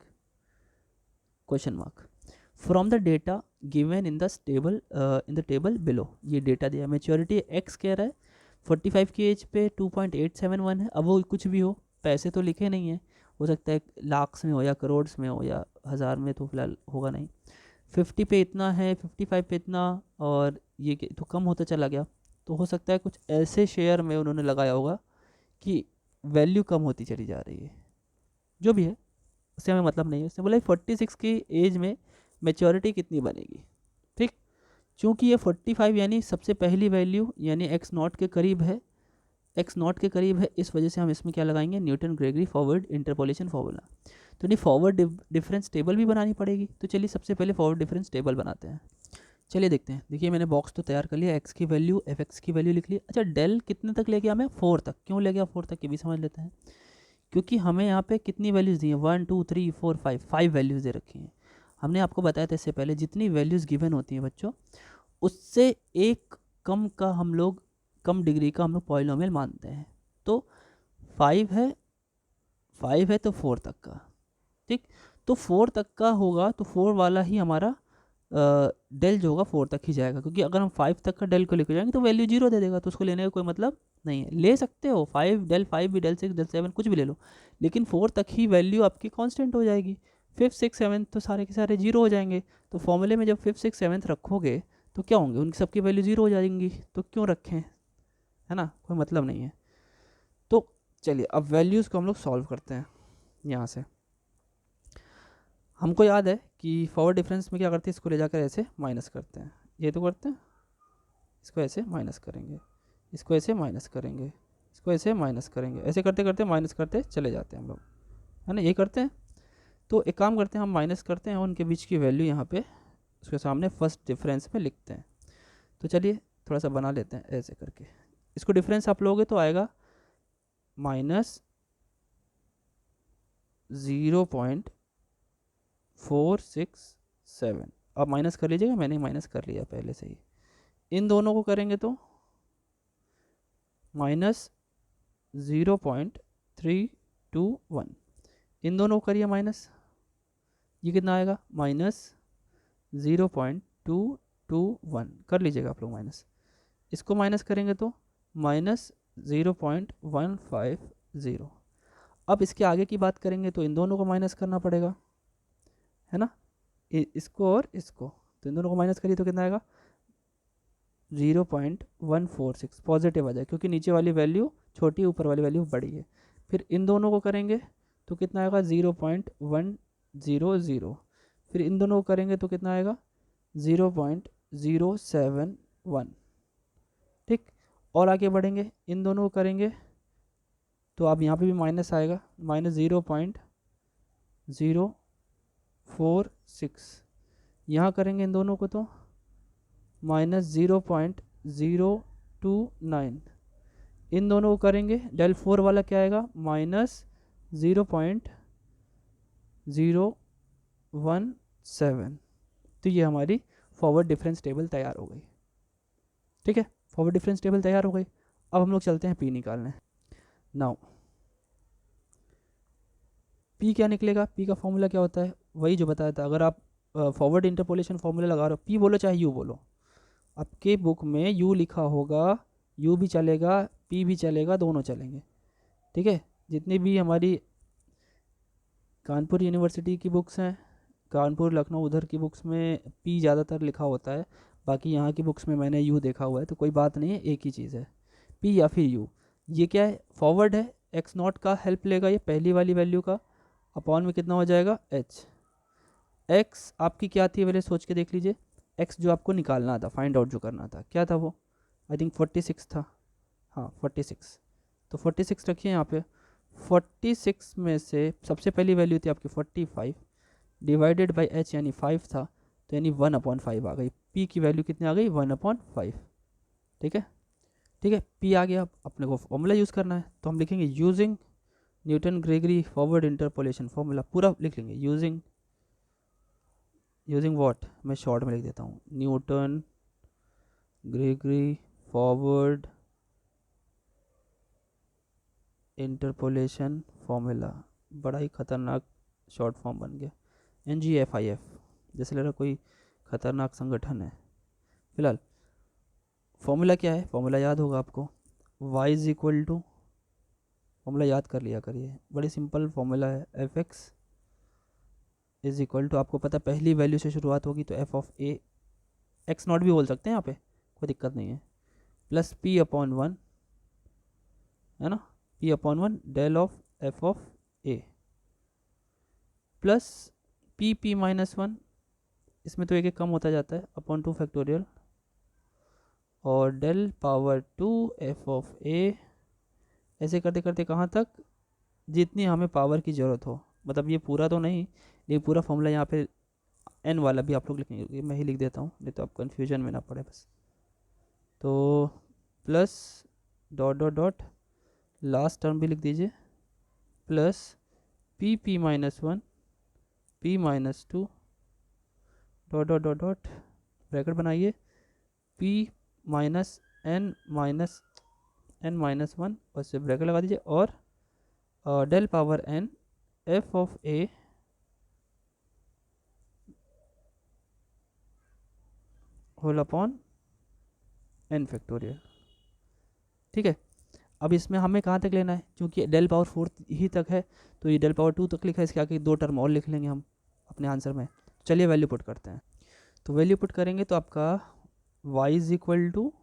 question mark. From the data given in the table below, ये डेटा दिया, मेच्योरिटी एक्स कह रहा है 45 की एज पे 2.871 है। अब वो कुछ भी हो, पैसे तो लिखे नहीं है, हो सकता है लाख्स में हो या करोड़ में हो या हज़ार में, तो फिलहाल होगा नहीं। 50 पे इतना है, 55 पे इतना, और ये तो कम होता चला गया। तो हो सकता है कुछ ऐसे शेयर में उन्होंने लगाया होगा कि वैल्यू कम होती चली जा रही है, जो भी है उससे हमें मतलब नहीं है। उसने बोला 46 की एज में मेच्योरिटी कितनी बनेगी, ठीक। चूँकि ये 45 यानी सबसे पहली वैल्यू यानी एक्स नॉट के करीब है, एक्स नॉट के करीब है, इस वजह से हम इसमें क्या लगाएंगे, Newton Gregory forward interpolation formula. तो नहीं फॉरवर्ड डिफरेंस टेबल भी बनानी पड़ेगी। तो चलिए सबसे पहले फॉरवर्ड डिफरेंस टेबल बनाते हैं। चलिए देखते हैं। देखिए मैंने बॉक्स तो तैयार कर लिया, एक्स की वैल्यू एफ एक्स की वैल्यू लिख ली। अच्छा डेल कितने तक ले गया, हमें 4 तक। क्यों ले गया 4 तक ये भी समझ लेते हैं। क्योंकि हमें यहाँ पे कितनी वैल्यूज़ दी हैं, 1 2 3 4 5, 5 वैल्यूज़ दे रखी हैं। हमने आपको बताया था इससे पहले जितनी वैल्यूज़ गिवन होती हैं बच्चों, उससे एक कम का हम लोग, कम डिग्री का हम लोग पॉलिनोमियल मानते हैं। तो 5 है, 5 है तो 4 तक का, ठीक। तो 4 तक का होगा तो 4 वाला ही हमारा डेल जो होगा 4 तक ही जाएगा। क्योंकि अगर हम 5 तक का डेल को लेकर जाएंगे तो वैल्यू 0 दे देगा, तो उसको लेने का कोई मतलब नहीं है। ले सकते हो 5 डेल 5 भी, डेल 6 डेल 7 कुछ भी ले लो, लेकिन 4 तक ही वैल्यू आपकी कांस्टेंट हो जाएगी। 5th 6th 7th तो सारे के सारे 0 हो जाएंगे। तो फॉर्मूले में जब 5th 6th 7th रखोगे तो क्या होंगे, उनकी सबकी वैल्यू 0 हो जाएंगी। तो क्यों रखें, है ना, कोई मतलब नहीं है। तो चलिए अब वैल्यूज़ को हम लोग सॉल्व करते हैं। यहाँ से हमको याद है कि फॉरवर्ड डिफरेंस में क्या करते हैं, इसको ले जाकर ऐसे माइनस करते हैं, ये तो करते हैं, इसको ऐसे माइनस करेंगे, इसको ऐसे माइनस करेंगे, इसको ऐसे माइनस करेंगे, ऐसे करते करते माइनस करते चले जाते हैं हम लोग, है ना, ये करते हैं। तो एक काम करते हैं, हम माइनस करते हैं और उनके बीच की वैल्यू यहाँ पे उसके सामने फर्स्ट डिफरेंस में लिखते हैं। तो चलिए थोड़ा सा बना लेते हैं ऐसे करके। इसको डिफरेंस आप लोगे तो आएगा -0.467। आप माइनस कर लीजिएगा, मैंने माइनस कर लिया पहले से ही। इन दोनों को करेंगे तो -0.321। इन दोनों को करिए माइनस, ये कितना आएगा -0.221। कर लीजिएगा आप लोग माइनस। इसको माइनस करेंगे तो -0.150। अब इसके आगे की बात करेंगे तो इन दोनों को माइनस करना पड़ेगा, है ना, इसको और इसको। तो इन दोनों को माइनस करिए तो कितना आएगा 0.146 पॉजिटिव आ जाए, क्योंकि नीचे वाली वैल्यू छोटी है, ऊपर वाली वैल्यू बड़ी है। फिर इन दोनों को करेंगे तो कितना आएगा 0.100। फिर इन दोनों को करेंगे तो कितना आएगा 0.071, ठीक। और आगे बढ़ेंगे, इन दोनों को करेंगे तो अब यहाँ पे भी माइनस आएगा, -0.046। यहाँ करेंगे इन दोनों को तो -0.029। इन दोनों को करेंगे, डेल 4 वाला क्या आएगा -0.017। तो ये हमारी फॉरवर्ड डिफरेंस टेबल तैयार हो गई, ठीक है। फॉरवर्ड डिफरेंस टेबल तैयार हो गई। अब हम लोग चलते हैं पी निकालने। नाउ पी क्या निकलेगा, पी का फॉर्मूला क्या होता है, वही जो बताया था। अगर आप फॉरवर्ड इंटरपोलेशन फॉर्मूला लगा रहे हो, पी बोलो चाहे यू बोलो, आपके बुक में u लिखा होगा, u भी चलेगा, p भी चलेगा, दोनों चलेंगे, ठीक है। जितनी भी हमारी कानपुर यूनिवर्सिटी की बुक्स हैं, कानपुर लखनऊ उधर की बुक्स में पी ज़्यादातर लिखा होता है, बाकी यहाँ की बुक्स में मैंने यू देखा हुआ है, तो कोई बात नहीं है, एक ही चीज़ है, पी या फिर यू। ये क्या है, फॉरवर्ड है, एक्स नॉट का हेल्प लेगा ये पहली वाली वैल्यू का, अपॉन में कितना हो जाएगा एच। एक्स आपकी क्या थी पहले सोच के देख लीजिए, एक्स जो आपको निकालना था, फाइंड आउट जो करना था, क्या था वो, आई थिंक 46 था, हाँ 46, तो 46 रखिए यहाँ पे। 46 में से सबसे पहली वैल्यू थी आपकी 45 डिवाइडेड बाई एच यानी 5 था, तो यानी 1/5 आ गई, पी की वैल्यू कितनी आ गई 1/5। ठीक है, ठीक है, पी आ गया, अब अपने को फॉर्मूला यूज़ करना है, तो हम लिखेंगे using Newton Gregory forward interpolation formula, पूरा लिख लेंगे, यूजिंग व्हाट, मैं शॉर्ट में लिख देता हूँ, Newton Gregory forward interpolation formula, बड़ा ही खतरनाक शॉर्ट फॉर्म बन गया, NGFIF, जैसे लग रहा कोई खतरनाक संगठन है। फिलहाल फॉर्मूला क्या है, फॉर्मूला याद होगा आपको, y is equal to, formula याद कर लिया करिए, बड़ी सिंपल फॉर्मूला है, fx इज इक्वल टू, आपको पता पहली वैल्यू से शुरुआत होगी तो f of a, x naught भी बोल सकते हैं यहाँ पे, कोई दिक्कत नहीं है, प्लस p/1, है ना, p/1 del of f of a, plus p-1, इसमें तो एक कम होता जाता है, अपॉन 2 फैक्टोरियल, और del power 2 f of a, ऐसे करते करते कहाँ तक, जितनी हमें पावर की ज़रूरत हो, मतलब ये पूरा तो नहीं, ये पूरा फॉर्मूला यहाँ पे n वाला भी आप लोग लिखेंगे, मैं ही लिख देता हूँ नहीं तो आप कन्फ्यूजन में ना पड़े बस, तो plus dot dot dot last term भी लिख दीजिए, plus p-1 p-2 dot dot dot dot bracket बनाइए, p-n-1 और से ब्रैकेट लगा दीजिए, और del power n f of a whole upon n factorial. ठीक है, अब इसमें हमें कहाँ तक लेना है, क्योंकि डेल पावर 4 ही तक है, तो ये डेल पावर 2 तक लिखा है, इसके आगे 2 टर्म और लिख लेंगे हम अपने आंसर में। चलिए वैल्यू पुट करते हैं, तो वैल्यू पुट करेंगे तो आपका y is equal to,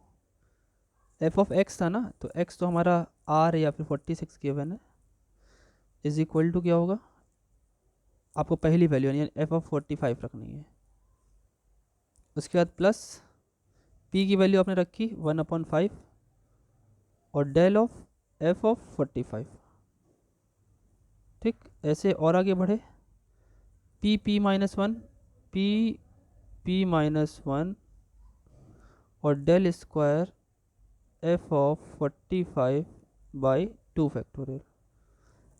f of x था ना, तो x तो हमारा r या फिर 46 गिवन है, इज इक्वल टू क्या होगा, आपको पहली वैल्यू यानी एफ ऑफ 45 रखनी है, उसके बाद प्लस p की वैल्यू आपने रखी 1/5 और डेल ऑफ f ऑफ 45। ठीक, ऐसे और आगे बढ़े, p-1 p-1 और del square f of 45/2 factorial,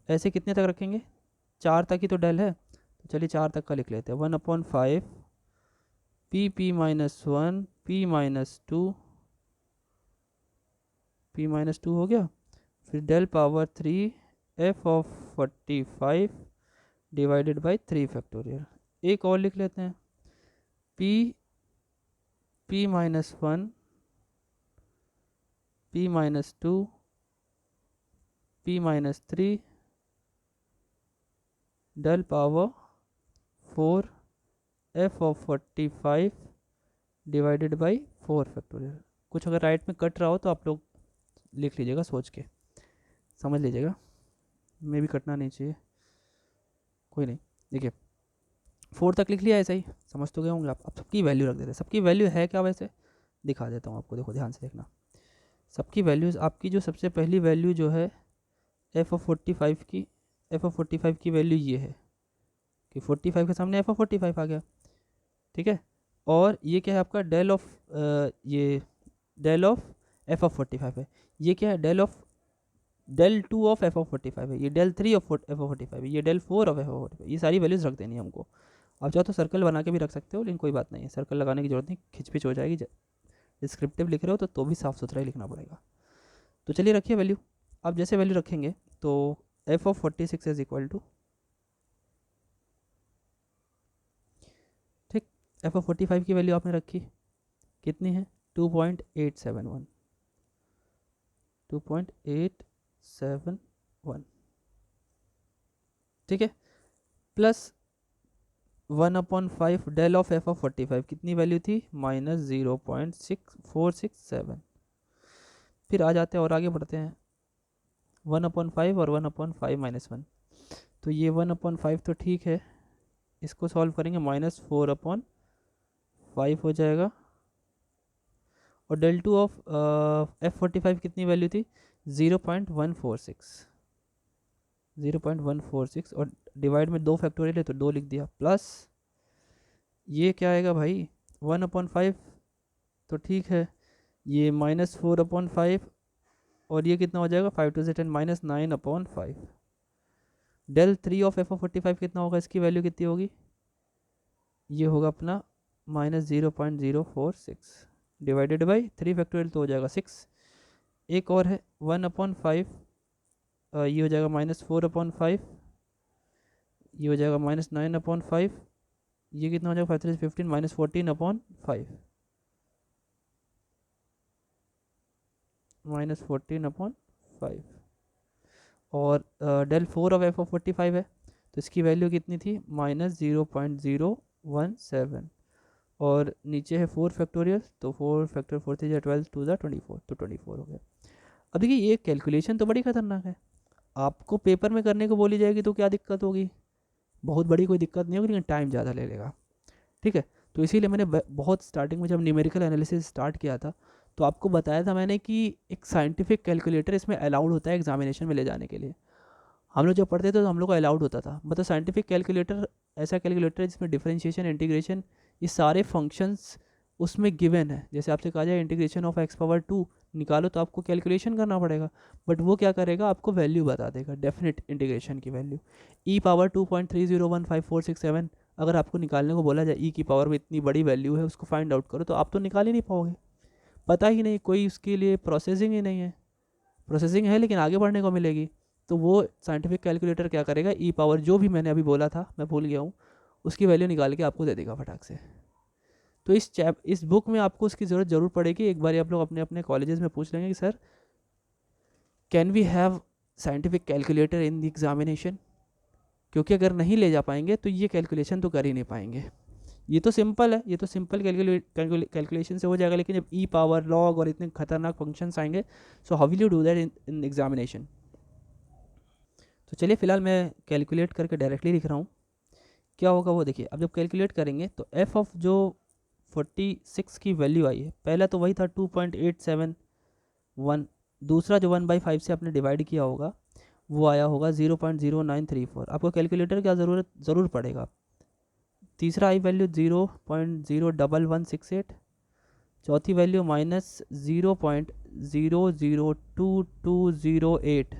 ऐसे कितने तक रखेंगे, 4 तक ही तो डेल है, तो चलिए 4 तक का लिख लेते हैं, 1/5 p-1 p-2 हो गया, फिर del power 3 f of 45 divided by 3 factorial. एक और लिख लेते हैं, p-1 p-2 p-3 del power 4 f of 45 divided by 4 factorial. कुछ अगर राइट में कट रहा हो तो आप लोग लिख लीजिएगा, सोच के समझ लीजिएगा, मे भी कटना नहीं चाहिए, कोई नहीं। देखिए 4 तक लिख लिया, ऐसा ही समझ तो गए होंगे आप। अब सबकी वैल्यू रख देते हैं, सबकी वैल्यू है क्या वैसे दिखा देता हूँ आपको, देखो ध्यान से देखना, सबकी वैल्यूज़ आपकी जो सबसे पहली वैल्यू जो है f ऑफ 45 की, f ऑफ 45 की वैल्यू ये है कि 45 के सामने f ऑफ 45 आ गया। ठीक है, और ये क्या है आपका डेल ऑफ, ये डेल ऑफ f ऑफ 45 है, ये क्या है del of del 2 of f of 45 है, ये डेल 3 ऑफ f ऑफ 45 है, ये डेल 4 ऑफ f ऑफ 45, ये सारी वैल्यूज़ रख देनी है हमको। आप चाहो तो सर्कल बना के भी रख सकते हो, लेकिन कोई बात नहीं है, सर्कल लगाने की जरूरत नहीं, खिचपिच हो जाएगी, डिस्क्रिप्टिव लिख रहे हो तो भी साफ़ सुथरा ही लिखना पड़ेगा। तो चलिए रखिए वैल्यू, आप जैसे वैल्यू रखेंगे तो f of 46 is equal to, ठीक, f ऑफ 45 की वैल्यू आपने रखी कितनी है 2.871, 2.871, ठीक है, plus 1/5 del of f of 45 कितनी वैल्यू थी, -0.6467। फिर आ जाते हैं और आगे बढ़ते हैं, 1/5 और 1/5 -1, तो ये 1/5 तो ठीक है, इसको सॉल्व करेंगे -4/5 हो जाएगा, और डेल टू ऑफ F45 कितनी वैल्यू थी, 0.146 और डिवाइड में 2 फैक्टोरियल है तो 2 लिख दिया, प्लस ये क्या आएगा भाई 1/5 तो ठीक है, ये -4/5 और ये कितना हो जाएगा 5 to 10 -9/5। डेल 3 ऑफ F45 कितना होगा, इसकी वैल्यू कितनी होगी, ये होगा अपना -0.046 डिवाइडेड बाई 3 फैक्टोरियल तो हो जाएगा 6। एक और है 1/5, ये हो जाएगा -4/5, ये हो जाएगा -9/5, ये कितना हो जाएगा 5 3 15 -14/5 -14/5। और डेल 4 ऑफ F45 है तो इसकी वैल्यू कितनी थी, -0.017, और नीचे है 4 फैक्टोरियल तो 4 फैक्टर 4 3 12 2 24 तो 24 हो गया। अब देखिए ये कैलकुलेशन तो बड़ी खतरनाक है, आपको पेपर में करने को बोली जाएगी तो क्या दिक्कत होगी, बहुत बड़ी कोई दिक्कत नहीं होगी, लेकिन टाइम ज़्यादा ले लेगा। ठीक है, तो इसीलिए मैंने बहुत स्टार्टिंग में जब न्यूमेरिकल एनालिसिस स्टार्ट किया था तो आपको बताया था मैंने कि एक साइंटिफिक कैलकुलेटर इसमें अलाउड होता है एग्जामिनेशन में ले जाने के लिए। हम लोग जब पढ़ते थे तो हम लोग को अलाउड होता था, मतलब साइंटिफिक कैलकुलेटर ऐसा कैलकुलेटर है जिसमें डिफरेंशिएशन, इंटीग्रेशन, ये सारे फंक्शंस उसमें गिवन है। जैसे आपसे कहा जाए इंटीग्रेशन ऑफ x⁻² निकालो तो आपको कैलकुलेशन करना पड़ेगा, बट वो क्या करेगा, आपको वैल्यू बता देगा, डेफिनेट इंटीग्रेशन की वैल्यू e⁻2.30154667 अगर आपको निकालने को बोला जाए, ई की पावर में इतनी बड़ी वैल्यू है उसको फाइंड आउट करो, तो आप तो निकाल ही नहीं पाओगे, पता ही नहीं, कोई उसके लिए प्रोसेसिंग ही नहीं है, प्रोसेसिंग है लेकिन आगे बढ़ने को मिलेगी। तो वो साइंटिफिक कैलकुलेटर क्या करेगा, ई पावर जो भी मैंने अभी बोला था मैं भूल गया हूँ, उसकी वैल्यू निकाल के आपको दे देगा फटाक से। तो इस बुक में आपको उसकी ज़रूरत ज़रूर पड़ेगी। एक बार आप लोग अपने अपने कॉलेजेस में पूछ लेंगे कि sir can we have scientific calculator in the examination, क्योंकि अगर नहीं ले जा पाएंगे तो ये कैलकुलेशन तो कर ही नहीं पाएंगे। ये तो सिंपल है, ये तो सिंपल कैलकुलेशन से हो जाएगा, लेकिन जब ई पावर, लॉग और इतने खतरनाक फंक्शंस आएंगे, so how will you do that in examination. तो चलिए फिलहाल मैं कैलकुलेट करके डायरेक्टली लिख रहा हूँ, क्या होगा वो देखिए। अब जब कैलकुलेट करेंगे तो एफ ऑफ जो 46 की वैल्यू आई है, पहला तो वही था 2.871, दूसरा जो 1/5 से आपने डिवाइड किया होगा वो आया होगा 0.0934। आपको कैलकुलेटर क्या ज़रूर पड़ेगा। तीसरा आई वैल्यू 0.01168, चौथी वैल्यू -0.002208,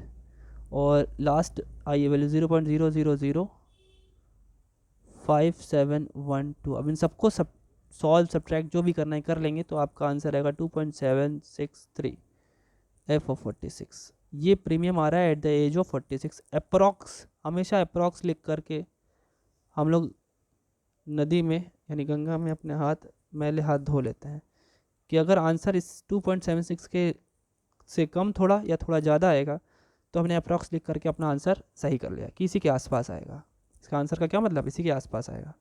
और लास्ट आई वैल्यू 0.0005712। अब इन सबको सॉल्व सब्ट्रैक्ट जो भी करना है कर लेंगे तो आपका आंसर आएगा 2.763 एफ ऑफ 46। ये प्रीमियम आ रहा है at the age of 46। Approx, हमेशा अप्रॉक्स लिख करके हम लोग नदी में यानी गंगा में अपने मैले हाथ धो लेते हैं, कि अगर आंसर इस 2.76 के से कम थोड़ा या थोड़ा ज़्यादा आएगा तो हमने अप्रॉक्स लिख करके अपना आंसर सही कर लिया कि इसी के आसपास आएगा। इसका आंसर का क्या मतलब, इसी के आसपास आएगा,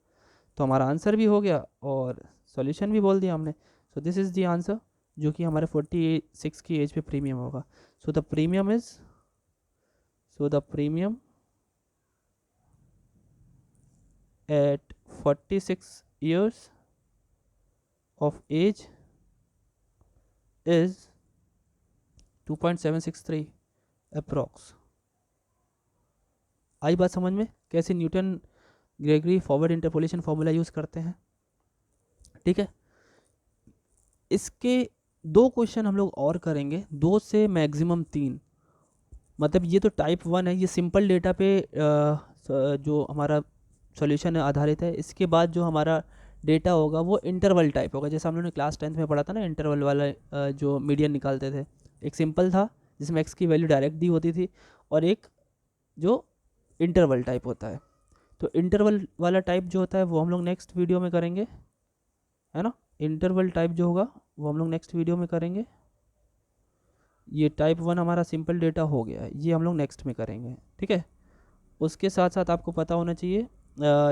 तो हमारा आंसर भी हो गया और सॉल्यूशन भी बोल दिया हमने। So this is the answer जो कि हमारे 46 की एज पे प्रीमियम होगा। So the premium at 46 years of age is 2.763 approx. आई बात समझ में, कैसे Newton Gregory forward interpolation formula use करते हैं। ठीक है, इसके 2 क्वेश्चन हम लोग और करेंगे, 2 से मैक्सिमम 3। मतलब ये तो टाइप 1 है, ये सिंपल डेटा पे जो हमारा सॉल्यूशन आधारित है। इसके बाद जो हमारा डेटा होगा वो इंटरवल टाइप होगा, जैसे हम लोगों ने क्लास 10th में पढ़ा था ना, इंटरवल वाला जो मीडियन निकालते थे। एक सिंपल था जिसमें एक्स की वैल्यू डायरेक्ट दी होती थी, और एक जो इंटरवल टाइप होता है। तो इंटरवल वाला टाइप जो होता है वो हम लोग नेक्स्ट वीडियो में करेंगे, है ना। इंटरवल टाइप जो होगा वो हम लोग नेक्स्ट वीडियो में करेंगे। ये टाइप 1 हमारा सिंपल डेटा हो गया है, ये हम लोग नेक्स्ट में करेंगे। ठीक है, उसके साथ साथ आपको पता होना चाहिए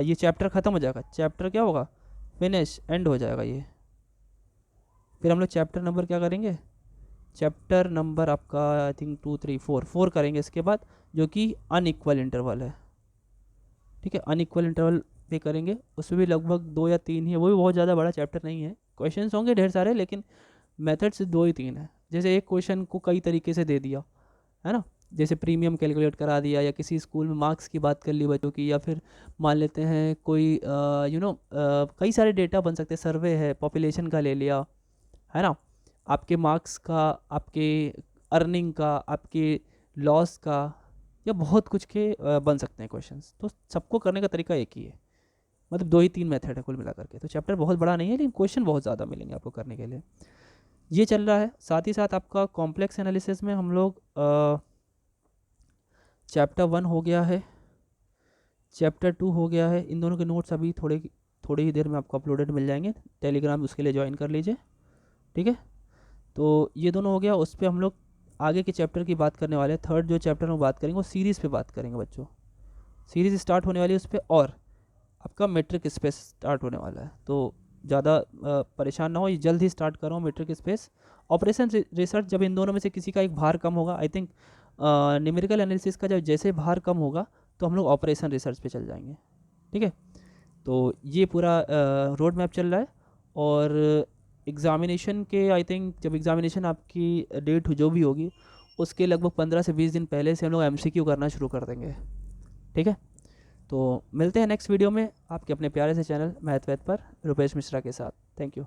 ये चैप्टर ख़त्म हो जाएगा, चैप्टर क्या होगा, फिनिश, एंड हो जाएगा ये। फिर हम लोग चैप्टर नंबर क्या करेंगे, चैप्टर नंबर आपका आई थिंक 2 3 4 करेंगे इसके बाद, जो कि अनइक्वल इंटरवल है। ठीक है, अनइक्वल इंटरवल पे करेंगे, उसमें भी लगभग 2 या 3 ही है, वो भी बहुत ज़्यादा बड़ा चैप्टर नहीं है, क्वेश्चंस होंगे ढेर सारे, लेकिन मेथड्स 2 ही 3 है। जैसे एक क्वेश्चन को कई तरीके से दे दिया है ना, जैसे प्रीमियम कैलकुलेट करा दिया, या किसी स्कूल में मार्क्स की बात कर ली बच्चों की, या फिर मान लेते हैं कोई कई सारे डेटा बन सकते हैं, सर्वे है, पॉपुलेशन का ले लिया है ना, आपके मार्क्स का, आपके अर्निंग का, आपके लॉस का, या बहुत कुछ के बन सकते हैं क्वेश्चंस। तो सबको करने का तरीका एक ही है, मतलब 2 ही 3 मेथड है कुल मिला करके। तो चैप्टर बहुत बड़ा नहीं है, लेकिन क्वेश्चन बहुत ज़्यादा मिलेंगे आपको करने के लिए। ये चल रहा है, साथ ही साथ आपका कॉम्प्लेक्स एनालिसिस में हम लोग चैप्टर 1 हो गया है, चैप्टर 2 हो गया है। इन दोनों के नोट्स अभी थोड़ी ही देर में आपको अपलोडेड मिल जाएंगे टेलीग्राम, उसके लिए ज्वाइन कर लीजिए। ठीक है, तो ये दोनों हो गया। उस पर हम लोग आगे के चैप्टर की बात करने वाले हैं। थर्ड जो चैप्टर हम बात करेंगे वो सीरीज़ पे बात करेंगे बच्चों, सीरीज़ स्टार्ट होने वाली है उस पर, और आपका मेट्रिक स्पेस स्टार्ट होने वाला है। तो ज़्यादा परेशान ना हो, ये जल्द ही स्टार्ट कर रहा हूँ मेट्रिक स्पेस। ऑपरेशन रिसर्च, जब इन दोनों में से किसी का एक भार कम होगा, आई थिंक न्यूमेरिकल एनालिसिस का जब जैसे भार कम होगा तो हम लोग ऑपरेशन रिसर्च पे चल जाएंगे। ठीक है, तो ये पूरा रोड मैप चल रहा है। और एग्ज़ामिनेशन के आई थिंक जब एग्ज़ामिनेशन आपकी डेट जो भी होगी उसके लगभग 15 से 20 दिन पहले से हम लोग MCQ करना शुरू कर देंगे। ठीक है, तो मिलते हैं नेक्स्ट वीडियो में आपके अपने प्यारे से चैनल मैथ वैथ पर रुपेश मिश्रा के साथ। Thank you.